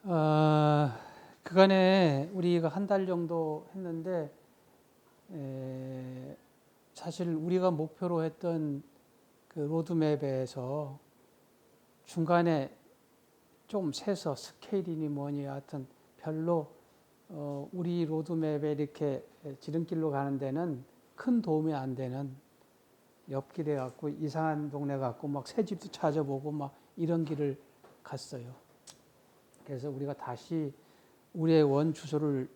어, 그간에 우리가 한 달 정도 했는데 사실 우리가 목표로 했던 그 로드맵에서 중간에 좀 세서 스케일이니 뭐니 하여튼 별로 우리 로드맵에 이렇게 지름길로 가는 데는 큰 도움이 안 되는 옆길에 갖고 이상한 동네 갖고 막 새 집도 찾아보고 막 이런 길을 갔어요. 그래서 우리가 다시 우리의 원 주소를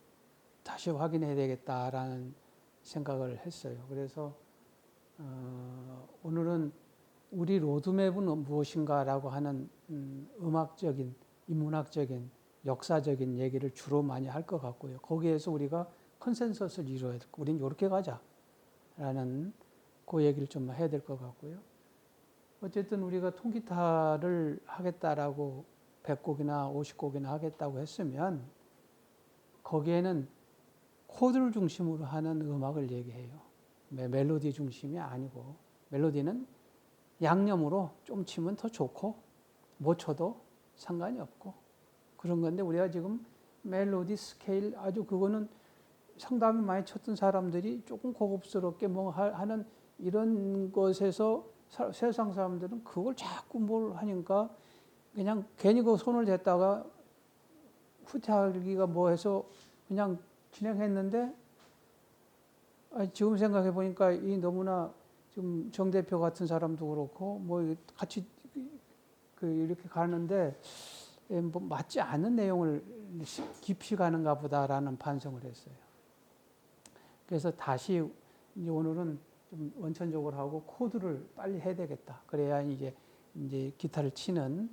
다시 확인해야 되겠다라는 생각을 했어요. 그래서 오늘은 우리 로드맵은 무엇인가라고 하는 음악적인, 인문학적인, 역사적인 얘기를 주로 많이 할 것 같고요. 거기에서 우리가 컨센서스를 이루어야 되고, 우린 이렇게 가자라는 그 얘기를 좀 해야 될 것 같고요. 어쨌든 우리가 통기타를 하겠다라고 100곡이나 50곡이나 하겠다고 했으면 거기에는 코드를 중심으로 하는 음악을 얘기해요. 멜로디 중심이 아니고 멜로디는 양념으로 좀 치면 더 좋고 못 쳐도 상관이 없고 그런 건데 우리가 지금 멜로디 스케일 아주 그거는 상당히 많이 쳤던 사람들이 조금 고급스럽게 뭐 하는 이런 것에서 세상 사람들은 그걸 자꾸 뭘 하니까 그냥 괜히 그 손을 댔다가 후퇴하기가 뭐 해서 그냥 진행했는데 지금 생각해 보니까 이 너무나 지금 정 대표 같은 사람도 그렇고 뭐 같이 그 이렇게 가는데 뭐 맞지 않는 내용을 깊이 가는가 보다라는 반성을 했어요. 그래서 다시 이제 오늘은 좀 원천적으로 하고 코드를 빨리 해야 되겠다. 그래야 이제 기타를 치는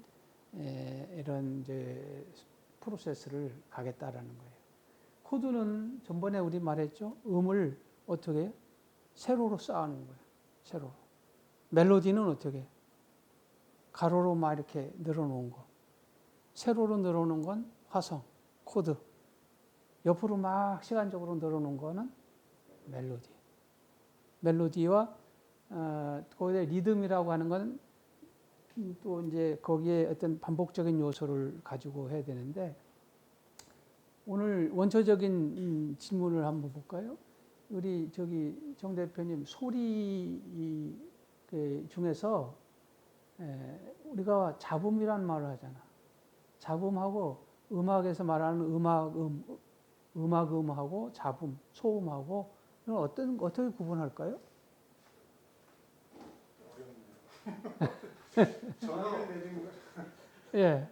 이런 이제 프로세스를 가겠다라는 거예요. 코드는 전번에 우리 말했죠. 음을 어떻게 세로로 쌓아놓은 거예요. 세로로. 멜로디는 어떻게 가로로 막 이렇게 늘어놓은 거. 세로로 늘어놓은 건 화성, 코드. 옆으로 막 시간적으로 늘어놓은 거는 멜로디. 멜로디와 거기에 리듬이라고 하는 건 또 이제 거기에 어떤 반복적인 요소를 가지고 해야 되는데 오늘 원초적인 질문을 한번 볼까요? 우리 저기 정 대표님 소리 중에서 우리가 잡음이라는 말을 하잖아. 잡음하고 음악에서 말하는 음하고 잡음, 소음하고 어떻게 구분할까요? 전화를 내린 거. 예.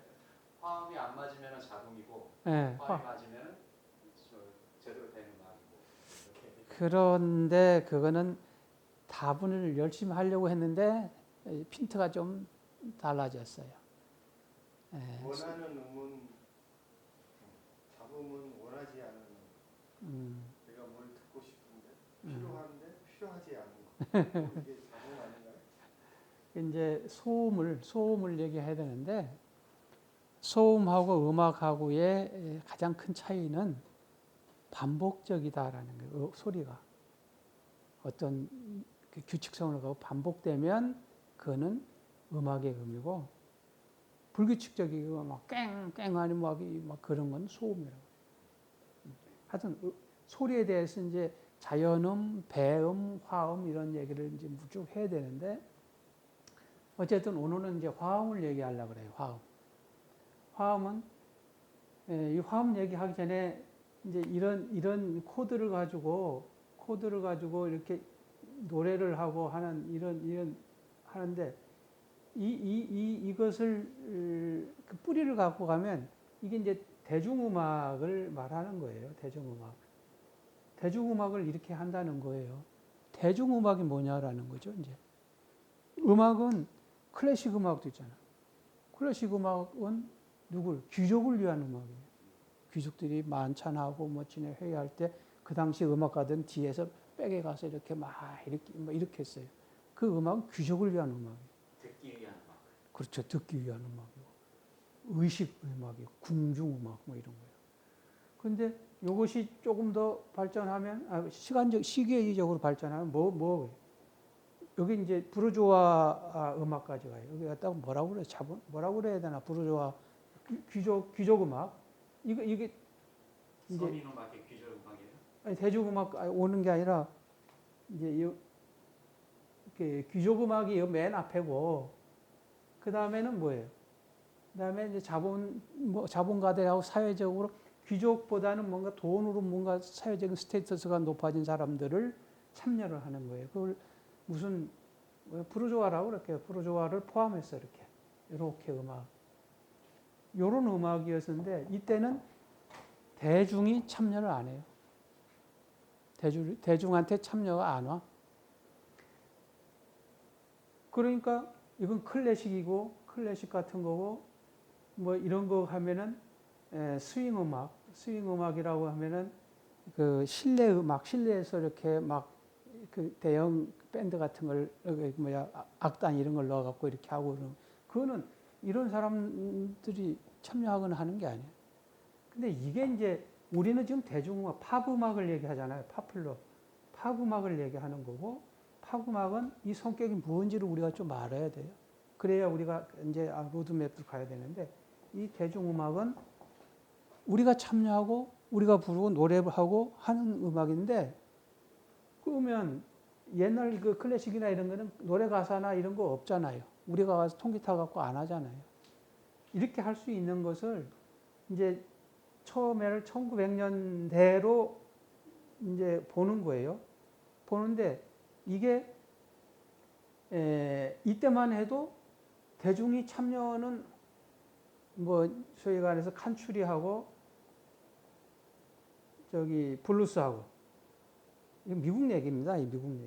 화음이 안 맞으면 잡음이고 예. 화음이 맞으면 제대로 되는 음악이고 이렇게. 그런데 그거는 다분을 열심히 하려고 했는데 핀트가 좀 달라졌어요. 예. 원하는 음은 잡음은 원하지 않은 내가 뭘 듣고 싶은데 필요한데 필요하지 않은 거. 이게 잡음 아닌가요? 이제 소음을 얘기해야 되는데 소음하고 음악하고의 가장 큰 차이는 반복적이다라는 거예요. 소리가 어떤 그 규칙성을 가고 반복되면 그거는 음악의 의미고 불규칙적이고 막 깽깽하니 막 그런 건 소음이라고. 하여튼 소리에 대해서 이제 자연음, 배음, 화음 이런 얘기를 이제 쭉 해야 되는데 어쨌든 오늘은 이제 화음을 얘기하려고 그래요. 화음은 이 화음 얘기하기 전에 이제 이런 코드를 가지고 이렇게 노래를 하고 하는 이런 하는데 이것을 그 뿌리를 갖고 가면 이게 이제 대중음악을 말하는 거예요. 대중음악을 이렇게 한다는 거예요. 대중음악이 뭐냐라는 거죠. 이제 음악은 클래식 음악도 있잖아. 클래식 음악은 누굴? 귀족을 위한 음악이에요. 귀족들이 만찬하고 뭐 진행 회의할 때 그 당시 음악가들은 뒤에서 백에 가서 이렇게 이렇게 했어요. 그 음악은 귀족을 위한 음악이에요. 듣기 위한 음악. 그렇죠. 듣기 위한 음악이고 의식 음악이고 궁중 음악 뭐 이런 거예요. 그런데 이것이 조금 더 발전하면 시계적으로 발전하면 여기 이제 부르주아 음악까지 가요. 여기 갖다가 뭐라고 그래? 뭐라고 그래야 되나? 부르주아 귀족 음악. 이게 이제 서민 음악의 귀족 음악이에요? 아니, 대중음악 오는 게 아니라 이제 이렇게 귀족 음악이 맨 앞에고 그 다음에는 뭐예요? 그 다음에 이제 자본가들하고 사회적으로 귀족보다는 뭔가 돈으로 뭔가 사회적인 스테이터스가 높아진 사람들을 참여를 하는 거예요. 그걸 무슨 부르주아라고 그럴게요. 부르주아를 포함해서 이렇게 음악. 요런 음악이었는데 이때는 대중이 참여를 안 해요. 대중한테 참여가 안 와. 그러니까 이건 클래식이고 클래식 같은 거고 뭐 이런 거 하면은 스윙 음악이라고 하면은 그 실내 음악, 실내에서 이렇게 막 그 대형 밴드 같은 걸 악단 이런 걸 넣어 갖고 이렇게 하고 그거는 이런 사람들이 참여하거나 하는 게 아니에요. 근데 이게 이제 우리는 지금 대중음악, 팝 음악을 얘기하잖아요. 팝 음악을 얘기하는 거고 팝 음악은 이 성격이 무엇인지를 우리가 좀 알아야 돼요. 그래야 우리가 이제 로드맵을 가야 되는데 이 대중음악은 우리가 참여하고 우리가 부르고 노래를 하고 하는 음악인데 그러면 옛날 그 클래식이나 이런 거는 노래 가사나 이런 거 없잖아요. 우리가 가서 통기타 갖고 안 하잖아요. 이렇게 할 수 있는 것을 이제 처음에는 1900년대로 이제 보는 거예요. 보는데 이게 이때만 해도 대중이 참여는 뭐 소위 말해서 칸츄리하고 저기 블루스하고 이거 미국 얘기입니다. 이 미국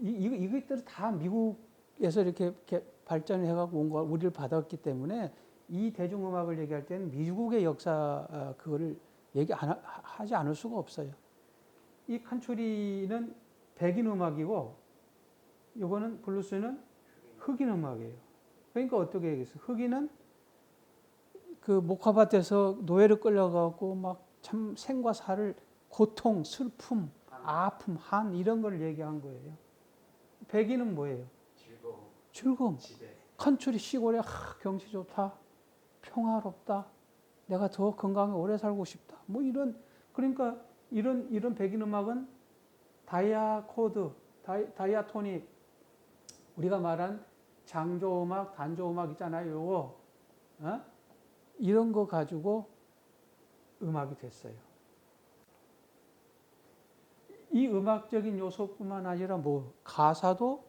얘기. 이것들이 다 미국에서 이렇게 발전을 해가고 온 거 우리를 받았기 때문에 이 대중음악을 얘기할 때는 미국의 역사 그거를 하지 않을 수가 없어요. 이 칸츄리는 백인 음악이고 이거는 블루스는 흑인 음악이에요. 그러니까 어떻게 얘기했어요? 흑인은 그 목화밭에서 노예를 끌려가고 막 참 생과 사를 고통, 슬픔, 아픔, 한 이런 걸 얘기한 거예요. 백인은 뭐예요? 즐거움. 지배. 컨츄리 시골에 경치 좋다, 평화롭다, 내가 더 건강하게 오래 살고 싶다. 뭐 이런 그러니까 이런 백인 음악은 다이아토닉 우리가 말한 장조 음악, 단조 음악 있잖아요. 요거 이런 거 가지고 음악이 됐어요. 이 음악적인 요소뿐만 아니라 뭐 가사도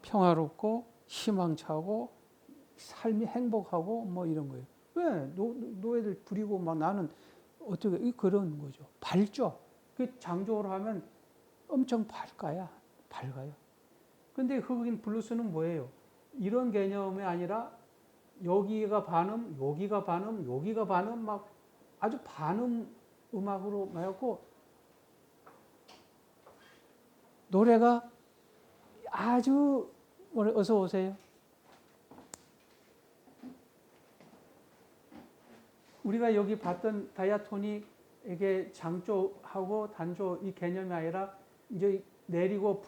평화롭고 희망차고 삶이 행복하고 뭐 이런 거예요. 왜 노예들 부리고 막 나는 어떻게 그런 거죠. 밝죠. 그 장조를 하면 엄청 밝아요. 근데 흑인 블루스는 뭐예요? 이런 개념이 아니라 여기가 반음, 여기가 반음, 여기가 반음 막 아주 반음 음악으로 해갖고 노래가 아주 어서 오세요. 우리가 여기 봤던 다이아토닉에게 장조하고 단조 이 개념이 아니라 이제 내리고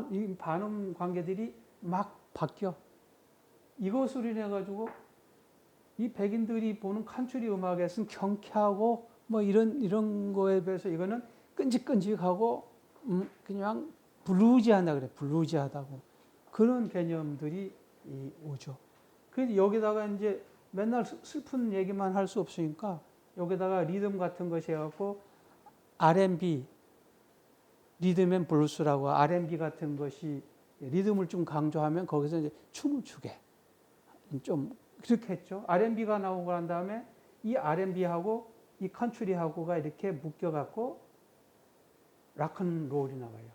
이 반음 관계들이 막 바뀌어. 이것으로 인해 가지고 이 백인들이 보는 칸츄리 음악에서는 경쾌하고 뭐 이런 거에 비해서 이거는 끈직끈직하고 그냥 블루지하다 그래. 블루지하다고 그런 개념들이 오죠. 그래서 여기다가 이제 맨날 슬픈 얘기만 할 수 없으니까 여기다가 리듬 같은 것이 해갖고 R&B 리듬 앤 블루스라고 R&B 같은 것이 리듬을 좀 강조하면 거기서 이제 춤을 추게 좀 그렇게 했죠. R&B가 나오고 난 다음에 이 R&B하고 이 컨츄리하고가 이렇게 묶여갖고 락앤롤이 나와요.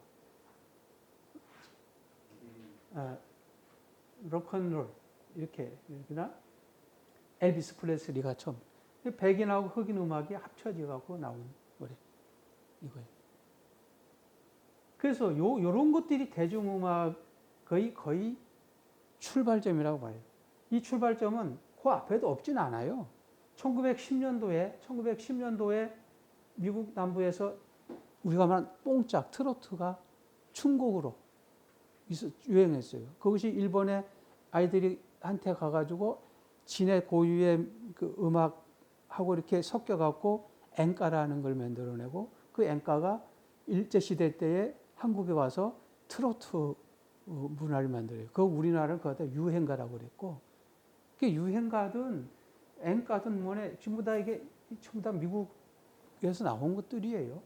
락앤롤 이렇게 그러나 엘비스 프레슬리가 처음 백인하고 흑인 음악이 합쳐져 갖고 나온 노래 이거예요. 그래서 요런 것들이 대중음악 거의 출발점이라고 봐요. 이 출발점은 그 앞에도 없진 않아요. 1910년도에 미국 남부에서 우리가 말한 뽕짝 트로트가 춤곡으로 유행했어요. 그것이 일본의 아이들이 한테 가가지고 진해 고유의 그 음악하고 이렇게 섞여갖고 엔카라는 걸 만들어내고 그 엔카가 일제시대 때에 한국에 와서 트로트 문화를 만들어요. 그 우리나라는 그거 다 유행가라고 그랬고, 그 유행가든 엔카든 뭐네 전부 다 이게 전부 다 미국에서 나온 것들이에요.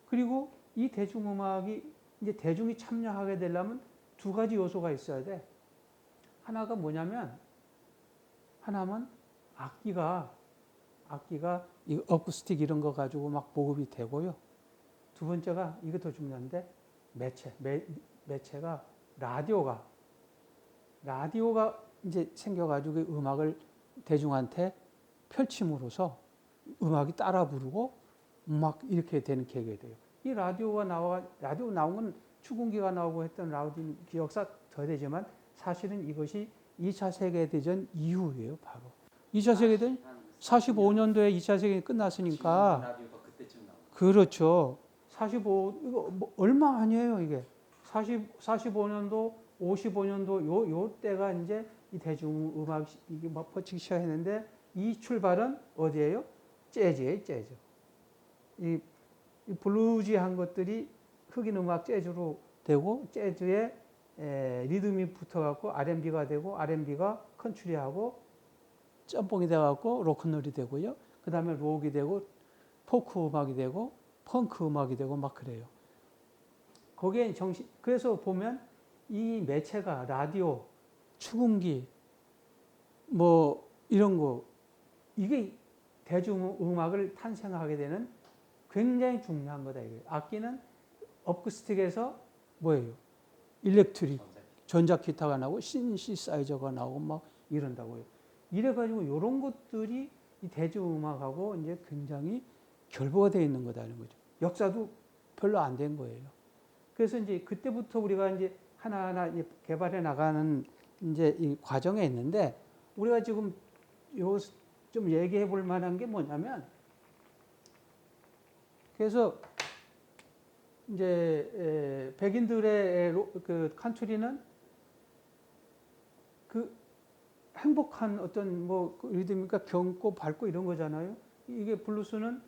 그리고 이 대중음악이 이제 대중이 참여하게 되려면 두 가지 요소가 있어야 돼. 하나가 뭐냐면, 하나는 악기가 이 어쿠스틱 이런 거 가지고 막 보급이 되고요. 두 번째가 이게 더 중요한데 매체가 라디오가 이제 생겨가지고 음악을 대중한테 펼침으로써 음악이 따라 부르고 막 이렇게 되는 계획이 돼요. 이 라디오 나온 건 추궁기가 나오고 했던 라디오 역사 더 되지만 사실은 이것이 2차 세계대전 이후예요, 바로. 2차 세계대전 45년도에 2차 세계대전이 끝났으니까. 라디오가 그때쯤 나온. 그렇죠. 이거 뭐 얼마 아니에요, 이게. 45년도, 55년도 요 때가 이제 이 대중음악 이게 막 퍼지기 시작했는데 이 출발은 어디예요? 재즈예요, 재즈. 이 블루지한 것들이 흑인 음악 재즈로 되고 재즈에 리듬이 붙어갖고 R&B가 되고 R&B가 컨트리하고 짬뽕이 돼갖고 로큰롤이 되고요. 그 다음에 록이 되고 포크 음악이 되고 펑크 음악이 되고 막 그래요. 거기에 그래서 보면 이 매체가 라디오, 축음기 뭐 이런 거 이게 대중음악을 탄생하게 되는 굉장히 중요한 거다 이거예요. 악기는 어쿠스틱에서 뭐예요? 일렉트릭, 전자기타가 나오고 신시사이저가 나오고 막 이런다고요. 이래가지고 이런 것들이 이 대중음악하고 이제 굉장히 결부가 되어 있는 거다는 거죠. 역사도 별로 안 된 거예요. 그래서 이제 그때부터 우리가 이제 하나하나 이제 개발해 나가는 이제 이 과정에 있는데 우리가 지금 좀 얘기해 볼 만한 게 뭐냐면 그래서 이제 백인들의 그 컨트리는 그 행복한 어떤 뭐 리듬이니까 젊고 밝고 이런 거잖아요. 이게 블루스는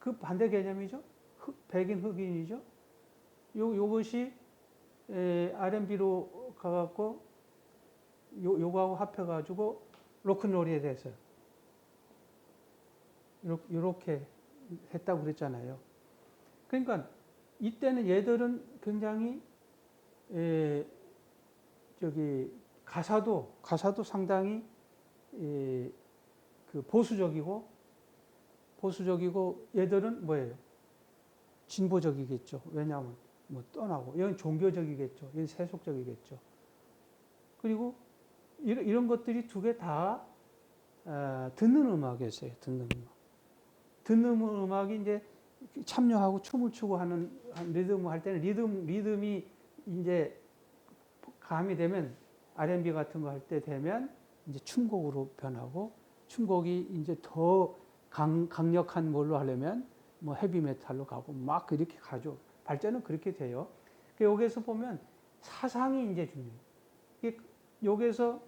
그 반대 개념이죠. 백인 흑인이죠. 요것이 R&B로 가갖고 요거하고 합해가지고 로큰롤이 됐어요. 이렇게 했다고 그랬잖아요. 그러니까 이때는 얘들은 굉장히 가사도 상당히 그 보수적이고 얘들은 뭐예요? 진보적이겠죠. 왜냐하면 뭐 떠나고 이건 종교적이겠죠. 이건 세속적이겠죠. 그리고 이런 것들이 두 개 다 듣는 음악이었어요. 듣는 음악이 이제 참여하고 춤을 추고 하는 리듬을 할 때는 리듬이 이제 가미되면 R&B 같은 거 할 때 되면 이제 춤곡으로 변하고 춤곡이 이제 더 강력한 뭘로 하려면 뭐 헤비메탈로 가고 막 그렇게 가죠. 발전은 그렇게 돼요. 여기에서 보면 사상이 이제 중요해요. 여기에서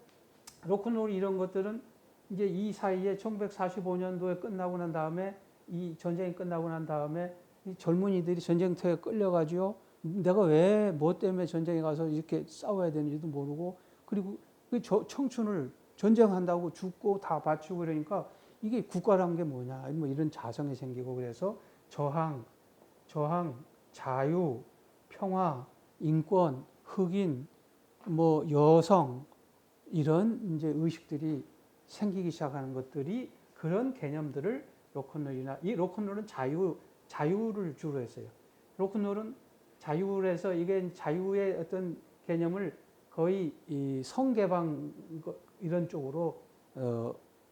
로큰롤 이런 것들은 이제 이 사이에 1945년도에 끝나고 난 다음에 이 전쟁이 끝나고 난 다음에 이 젊은이들이 전쟁터에 끌려가지고 내가 왜 뭐 때문에 전쟁에 가서 이렇게 싸워야 되는지도 모르고 그리고 그 청춘을 전쟁한다고 죽고 다 바치고 그러니까 이게 국가란 게 뭐냐 뭐 이런 자성이 생기고 그래서 저항, 자유, 평화, 인권, 흑인, 뭐 여성 이런 이제 의식들이 생기기 시작하는 것들이 그런 개념들을 로큰롤이나 이 로큰롤은 자유를 주로 했어요. 로큰롤은 자유를 해서 이게 자유의 어떤 개념을 거의 이 성개방 이런 쪽으로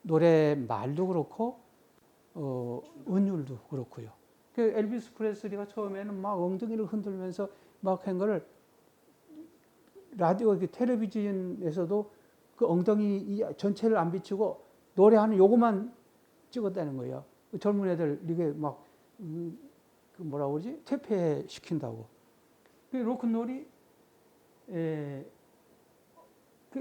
노래 말도 그렇고 은율도 그렇고요. 그 엘비스 프레슬리가 처음에는 막 엉덩이를 흔들면서 막 한 거를 라디오 텔레비전에서도 그 엉덩이 전체를 안 비추고 노래하는 요것만 찍었다는 거예요. 젊은 애들 이게 막 그 뭐라고 그러지? 퇴폐시킨다고. 그 로큰롤이 그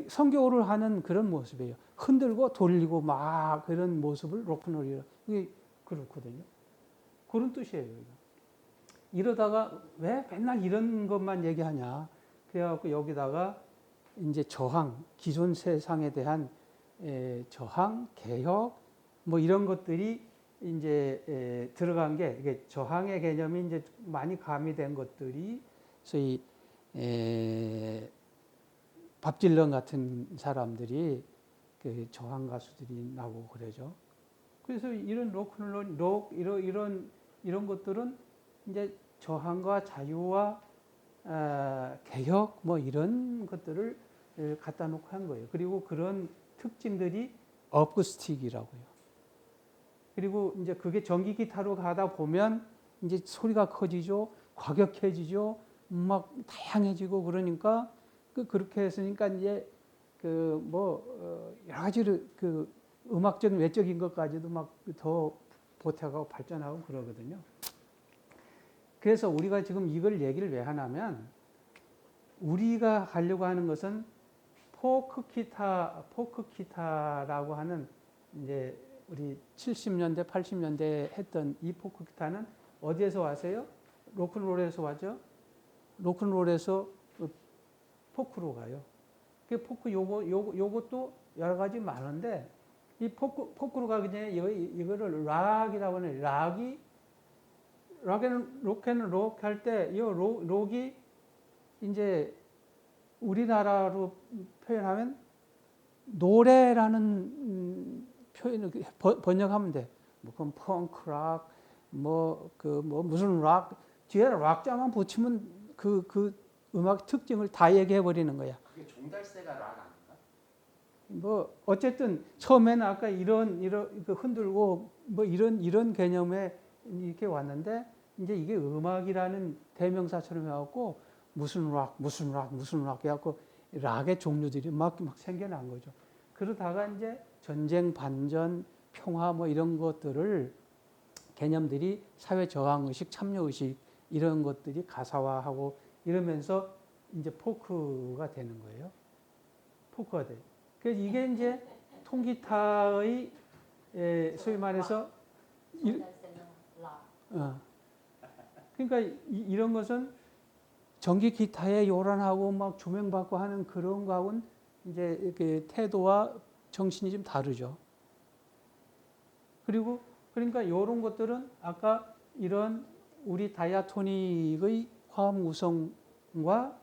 성교를 하는 그런 모습이에요. 흔들고 돌리고 막 그런 모습을 로큰롤이라. 그게 그렇거든요. 그런 뜻이에요. 이러다가 왜 맨날 이런 것만 얘기하냐. 그래갖고 여기다가 이제 저항, 기존 세상에 대한 저항, 개혁, 뭐 이런 것들이 이제 들어간 게 이게 저항의 개념이 이제 많이 가미된 것들이 소위 밥딜런 같은 사람들이 그 저항 가수들이 나고 그러죠. 그래서 이런 로큰롤, 이런 것들은 이제 저항과 자유와 개혁 뭐 이런 것들을 갖다 놓고 한 거예요. 그리고 그런 특징들이 어쿠스틱이라고요. 그리고 이제 그게 전기 기타로 가다 보면 이제 소리가 커지죠, 과격해지죠, 막 다양해지고 그러니까 그렇게 했으니까 이제 그 뭐 여러 가지로 그 음악적인 외적인 것까지도 막 더 보태가고 발전하고 그러거든요. 그래서 우리가 지금 이걸 얘기를 왜 하냐면 우리가 하려고 하는 것은 포크 기타라고 하는 이제 우리 70년대, 80년대에 했던 이 포크 기타는 어디에서 왔어요? 로큰롤에서 왔죠? 로큰롤에서 포크로 가요. 그 포크 요것도 여러 가지 많은데 이 포크로 가기 전에 이거를 락이라고 하는 록앤록 할 때 이 록이 이제 우리나라로 표현하면 노래라는 표현을 번역하면 돼. 뭐 그럼 펑크락, 무슨 락 뒤에 락자만 붙이면 그 음악 특징을 다 얘기해 버리는 거야. 그게 종달새가 락 아닌가? 뭐 어쨌든 처음에는 아까 이런 그 흔들고 뭐 이런 개념에 이렇게 왔는데 이제 이게 음악이라는 대명사처럼 해갖고 무슨 락 해갖고 락의 종류들이 막 생겨난 거죠. 그러다가 이제 전쟁, 반전, 평화 뭐 이런 것들을 개념들이 사회 저항 의식, 참여 의식 이런 것들이 가사화하고 이러면서 이제 포크가 되는 거예요. 포크가 돼. 그래서 이게 이제 통기타의 소위 말해서 그러니까 이런 것은 전기 기타에 요란하고 막 조명받고 하는 그런 거하고는 이제 이렇게 태도와 정신이 좀 다르죠. 그리고 그러니까 이런 것들은 아까 이런 우리 다이아토닉의 화음 구성과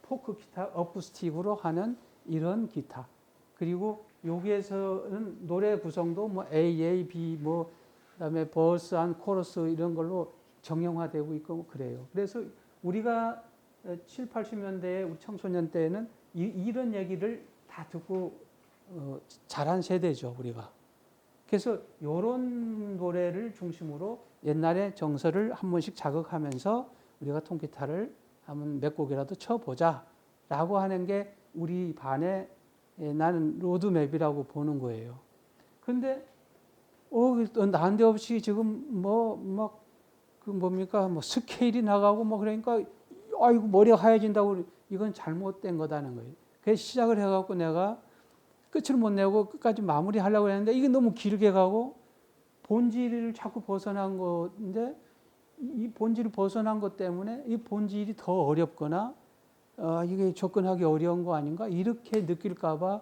포크 기타, 어쿠스틱으로 하는 이런 기타. 그리고 여기에서는 노래 구성도 뭐 A, B, 뭐 그다음에 버스, 안, 코러스 이런 걸로 정형화되고 있고 그래요. 그래서 우리가 7, 80년대에 우리 청소년 때에는 이런 얘기를 다 듣고 자란 세대죠, 우리가. 그래서 이런 노래를 중심으로 옛날의 정서를 한 번씩 자극하면서 우리가 통기타를 한번 몇 곡이라도 쳐보자라고 하는 게 우리 반의 나는 로드맵이라고 보는 거예요. 근데 난데없이 지금 그 뭡니까 스케일이 나가고 뭐 그러니까 아이고 머리가 하얘진다고 이건 잘못된 거다는 거예요. 그래서 시작을 해갖고 내가 끝을 못 내고 끝까지 마무리하려고 했는데 이게 너무 길게 가고 본질을 자꾸 벗어난 건데 이 본질을 벗어난 것 때문에 이 본질이 더 어렵거나 이게 접근하기 어려운 거 아닌가 이렇게 느낄까봐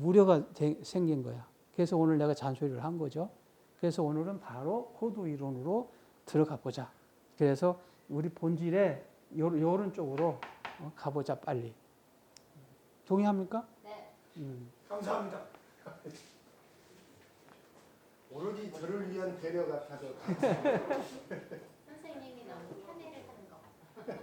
우려가 생긴 거야. 그래서 오늘 내가 잔소리를 한 거죠. 그래서 오늘은 바로 코드 이론으로 들어가 보자. 그래서 우리 본질에 요런 쪽으로 가보자 빨리. 동의합니까? 네. 감사합니다. 오로지 저를 위한 배려 같아서 선생님이 너무 편애를 하는 것 같아요.